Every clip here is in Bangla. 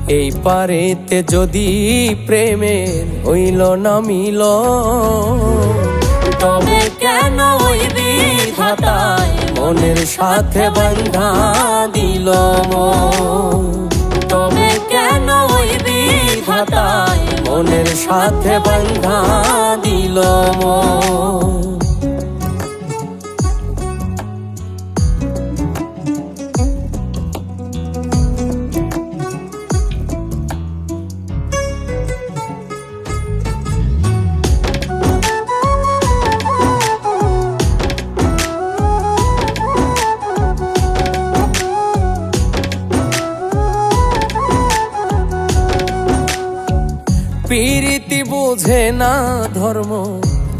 এই পারেতে যদি প্রেমের হইল না মিল, তবে কেন ওই বিধাতায় মনের সাথে বান্ধা দিল মন। তবে কেন ওই বিধাতায় মনের সাথে বান্ধা দিল মন। প্রীতি বুঝে না ধর্ম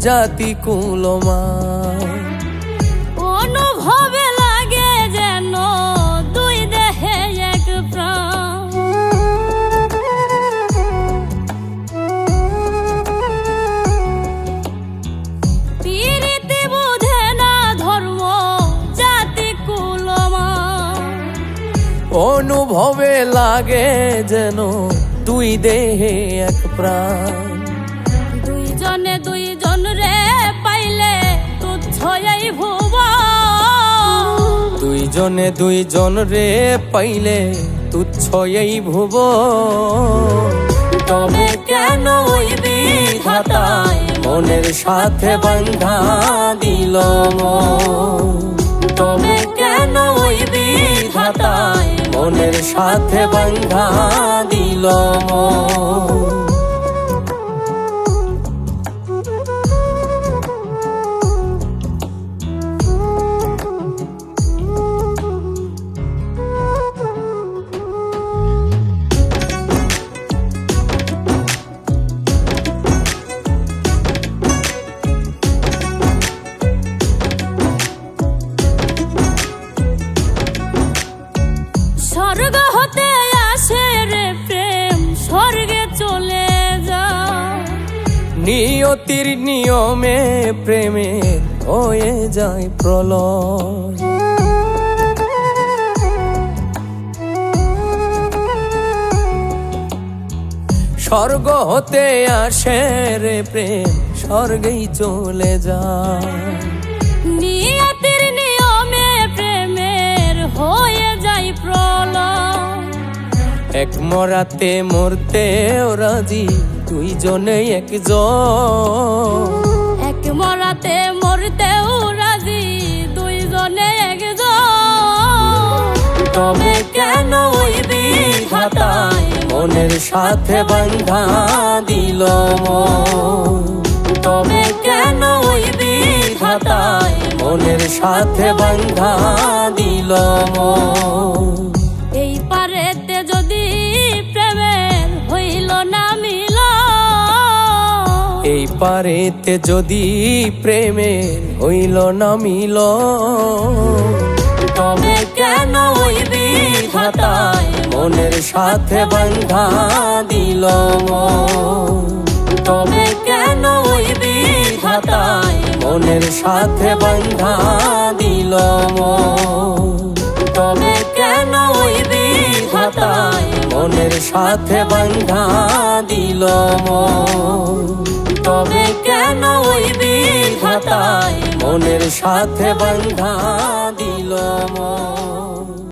জাতি কুলমান, অনুভবে লাগে যেন দুই দেহে এক প্রাণ। প্রীতি বুঝে না ধর্ম জাতি কুলমান, অনুভবে লাগে যেন দুই দেহে এক প্রাণ। দুইজনে দুইজন রে পাইলে তুচ্ছ এই ভুবন। দুইজনে দুইজন রে পাইলে তুচ্ছ এই ভুবন। তবে কেন ওই বিধাতায় মনের সাথে বান্ধা দিল মন। তবে কেন ওই বিধাতায় মনের সাথে বান্ধা দিল মন। স্বর্গ হতে আসে রে প্রেম, স্বর্গে চলে যায়। নিয়তির নিয়মে প্রেমে হয়ে যায় প্রলয়। স্বর্গ হতে আসে রে প্রেম, স্বর্গেই চলে যায়। নিয়তির নিয়মে প্রেমের হয়ে যায় প্রলয়। এক মরাতে মরতেও রাজি দুইজনে একজন। এক মরাতে মরতেও রাজি দুইজনে একজন। তবে কেন ওই বিধাতায় মনের সাথে বান্ধা দিল মন। তবে কেন ওই বিধাতায় মনের সাথে বান্ধা দিল মন। এই পারেতে যদি প্রেমের হইল না মিল, এই পারেতে যদি প্রেমের হইল না মিল, তবে কেন ওই বিধাতায় মনের সাথে বান্ধা দিল মন। তবে কেন ওই বিধাতায় মনের সাথে বান্ধা দিল মন। তবে কেন ওই বিধাতায় মনের সাথে বান্ধা দিল মন। তবে কেন ওই বিধাতায় মনের সাথে বান্ধা দিল মন।